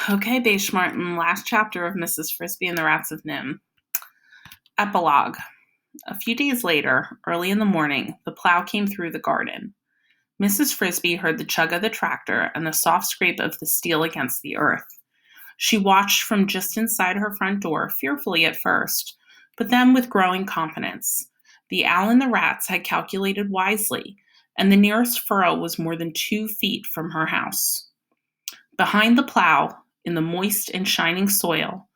Okay, Beige Martin, last chapter of Mrs. Frisby and the Rats of Nim. Epilogue. A few days later, early in the morning, the plow came through the garden. Mrs. Frisby heard the chug of the tractor and the soft scrape of the steel against the earth. She watched from just inside her front door, fearfully at first, but then with growing confidence. The owl and the rats had calculated wisely, and the nearest furrow was more than 2 feet from her house. Behind the plow, in the moist and shining soil,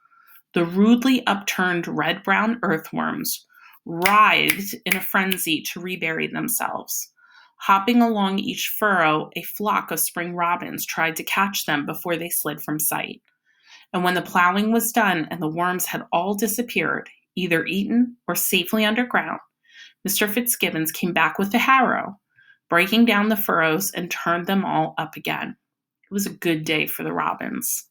the rudely upturned red-brown earthworms writhed in a frenzy to rebury themselves. Hopping along each furrow, a flock of spring robins tried to catch them before they slid from sight. And when the plowing was done and the worms had all disappeared, either eaten or safely underground, Mr. Fitzgibbons came back with the harrow, breaking down the furrows and turned them all up again. It was a good day for the robins.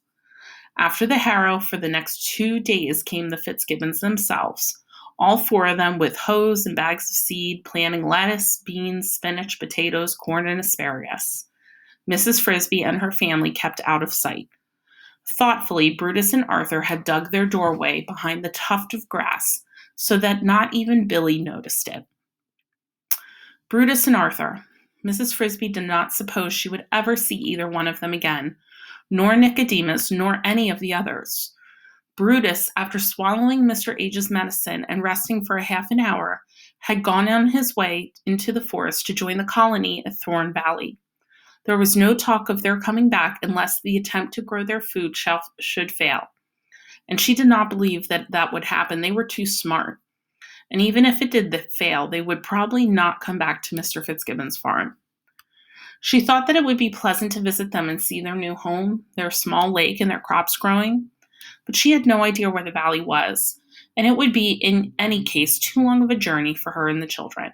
After the harrow, for the next 2 days came the Fitzgibbons themselves, all 4 of them with hoes and bags of seed, planting lettuce, beans, spinach, potatoes, corn, and asparagus. Mrs. Frisby and her family kept out of sight. Thoughtfully, Brutus and Arthur had dug their doorway behind the tuft of grass so that not even Billy noticed it. Brutus and Arthur. Mrs. Frisby did not suppose she would ever see either one of them again, nor Nicodemus, nor any of the others. Brutus, after swallowing Mr. H's medicine and resting for a half an hour, had gone on his way into the forest to join the colony at Thorn Valley. There was no talk of their coming back unless the attempt to grow their food should fail. And she did not believe that would happen. They were too smart. And even if it did fail, they would probably not come back to Mr. Fitzgibbon's farm. She thought that it would be pleasant to visit them and see their new home, their small lake, and their crops growing. But she had no idea where the valley was, and it would be, in any case, too long of a journey for her and the children.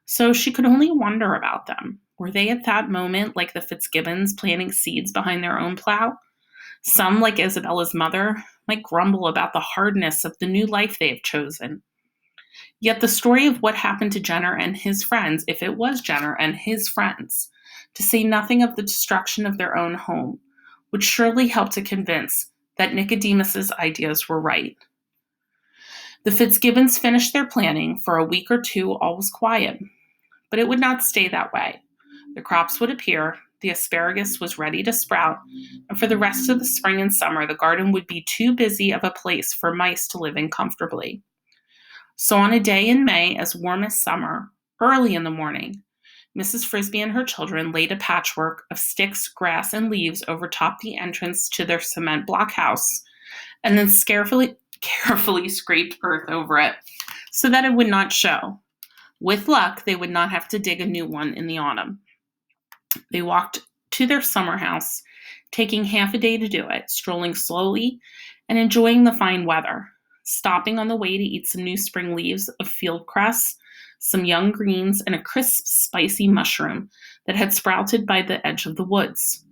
So she could only wonder about them. Were they at that moment, like the Fitzgibbons, planting seeds behind their own plow? Some, like Isabella's mother, might grumble about the hardness of the new life they have chosen. Yet the story of what happened to Jenner and his friends, if it was Jenner and his friends, to say nothing of the destruction of their own home, would surely help to convince that Nicodemus's ideas were right. The Fitzgibbons finished their planning. For a week or 2, all was quiet. But it would not stay that way. The crops would appear, the asparagus was ready to sprout, and for the rest of the spring and summer, the garden would be too busy of a place for mice to live in comfortably. So on a day in May, as warm as summer, early in the morning, Mrs. Frisby and her children laid a patchwork of sticks, grass, and leaves over top the entrance to their cement block house, and then carefully scraped earth over it so that it would not show. With luck, they would not have to dig a new one in the autumn. They walked to their summer house, taking half a day to do it, strolling slowly and enjoying the fine weather, stopping on the way to eat some new spring leaves of field cress, some young greens, and a crisp, spicy mushroom that had sprouted by the edge of the woods.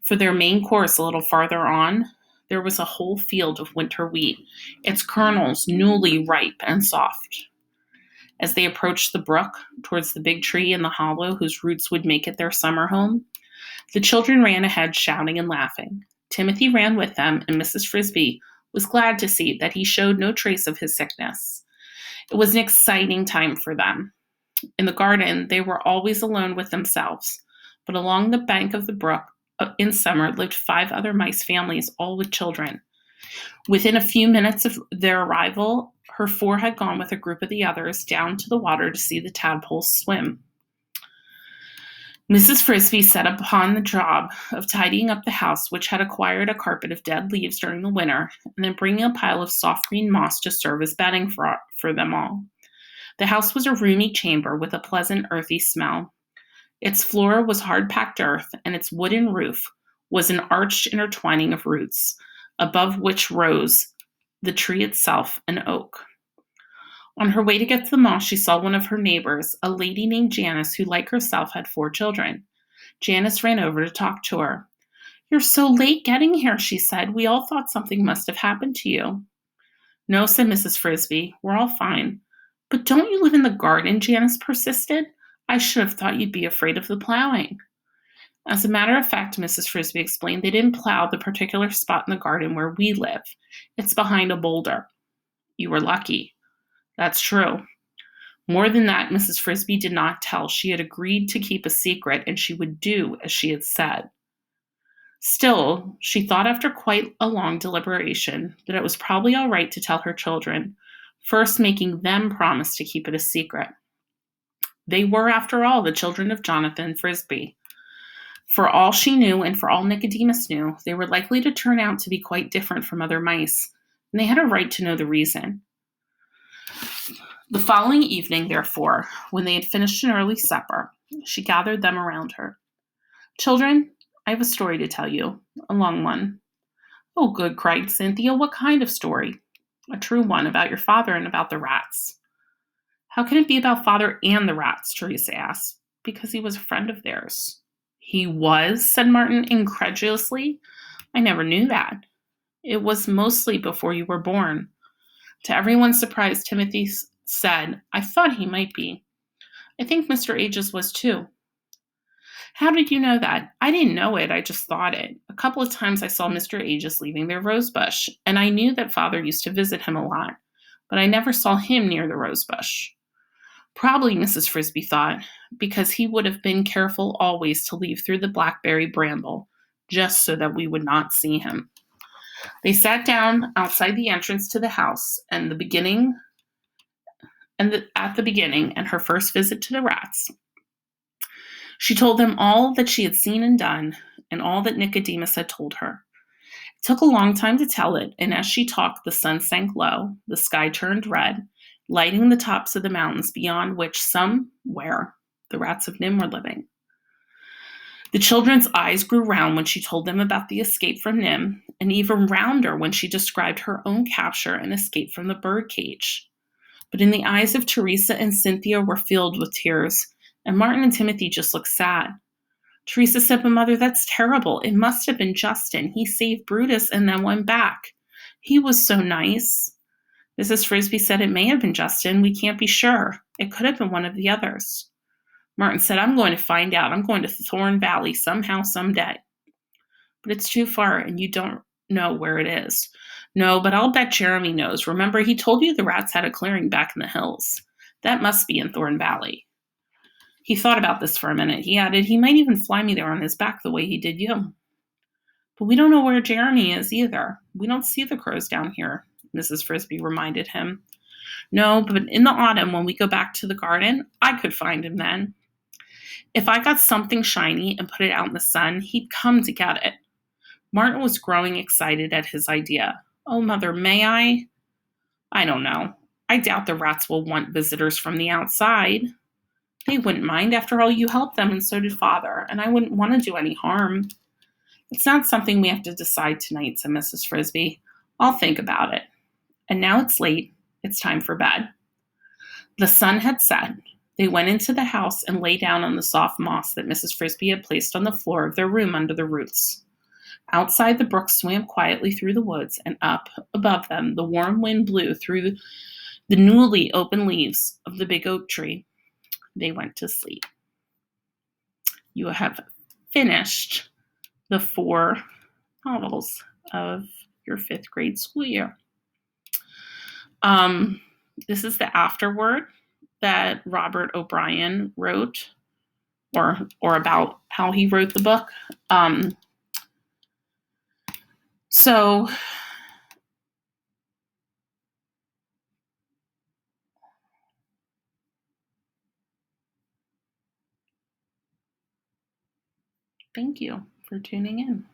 For their main course a little farther on, there was a whole field of winter wheat, its kernels newly ripe and soft. As they approached the brook, towards the big tree in the hollow whose roots would make it their summer home, the children ran ahead shouting and laughing. Timothy ran with them, and Mrs. Frisby was glad to see that he showed no trace of his sickness. It was an exciting time for them. In the garden, they were always alone with themselves, but along the bank of the brook in summer lived 5 other mice families, all with children. Within a few minutes of their arrival, her 4 had gone with a group of the others down to the water to see the tadpoles swim. Mrs. Frisby set upon the job of tidying up the house, which had acquired a carpet of dead leaves during the winter, and then bringing a pile of soft green moss to serve as bedding for them all. The house was a roomy chamber with a pleasant earthy smell. Its floor was hard-packed earth, and its wooden roof was an arched intertwining of roots, above which rose the tree itself, an oak. On her way to get the moss, she saw one of her neighbors, a lady named Janice, who, like herself, had 4 children. Janice ran over to talk to her. "You're so late getting here," she said. "We all thought something must have happened to you." "No," said Mrs. Frisby. "We're all fine." "But don't you live in the garden?" Janice persisted. "I should have thought you'd be afraid of the plowing." As a matter of fact, Mrs. Frisbee explained, they didn't plow the particular spot in the garden where we live. It's behind a boulder. You were lucky. That's true. More than that, Mrs. Frisbee did not tell. She had agreed to keep a secret, and she would do as she had said. Still, she thought after quite a long deliberation that it was probably all right to tell her children, first making them promise to keep it a secret. They were, after all, the children of Jonathan Frisbee. For all she knew, and for all Nicodemus knew, they were likely to turn out to be quite different from other mice, and they had a right to know the reason. The following evening, therefore, when they had finished an early supper, she gathered them around her. Children, I have a story to tell you, a long one. Oh, good, cried Cynthia. What kind of story? A true one, about your father and about the rats. How can it be about father and the rats? Teresa asked. Because he was a friend of theirs. He was, said Martin incredulously. I never knew that. It was mostly before you were born. To everyone's surprise, Timothy said, I thought he might be. I think Mr. Ages was too. How did you know that? I didn't know it, I just thought it. A couple of times I saw Mr. Ages leaving their rosebush, and I knew that father used to visit him a lot, but I never saw him near the rosebush. Probably, Mrs. Frisbee thought, because he would have been careful always to leave through the blackberry bramble, just so that we would not see him. They sat down outside the entrance to the house, at the beginning, and her first visit to the rats. She told them all that she had seen and done, and all that Nicodemus had told her. It took a long time to tell it, and as she talked, the sun sank low, the sky turned red, lighting the tops of the mountains beyond which somewhere the rats of Nim were living. The children's eyes grew round when she told them about the escape from Nim, and even rounder when she described her own capture and escape from the bird cage. But in the eyes of Teresa and Cynthia were filled with tears, and Martin and Timothy just looked sad. Teresa said, but Mother, that's terrible. It must have been Justin. He saved Brutus and then went back. He was so nice. Mrs. Frisbee said it may have been Justin. We can't be sure. It could have been one of the others. Martin said, I'm going to find out. I'm going to Thorn Valley somehow, someday. But it's too far, and you don't know where it is. No, but I'll bet Jeremy knows. Remember, he told you the rats had a clearing back in the hills. That must be in Thorn Valley. He thought about this for a minute. He added, he might even fly me there on his back the way he did you. But we don't know where Jeremy is either. We don't see the crows down here, Mrs. Frisbee reminded him. No, but in the autumn when we go back to the garden, I could find him then. If I got something shiny and put it out in the sun, he'd come to get it. Martin was growing excited at his idea. Oh, Mother, may I? I don't know. I doubt the rats will want visitors from the outside. They wouldn't mind. After all, you helped them, and so did Father, and I wouldn't want to do any harm. It's not something we have to decide tonight, said Mrs. Frisbee. I'll think about it. And now it's late. It's time for bed. The sun had set. They went into the house and lay down on the soft moss that Mrs. Frisbee had placed on the floor of their room under the roots. Outside, the brook swam quietly through the woods, and up above them the warm wind blew through the newly open leaves of the big oak tree. They went to sleep. You have finished the 4 novels of your 5th grade school year. This is the afterword that Robert O'Brien wrote, or about how he wrote the book. So thank you for tuning in.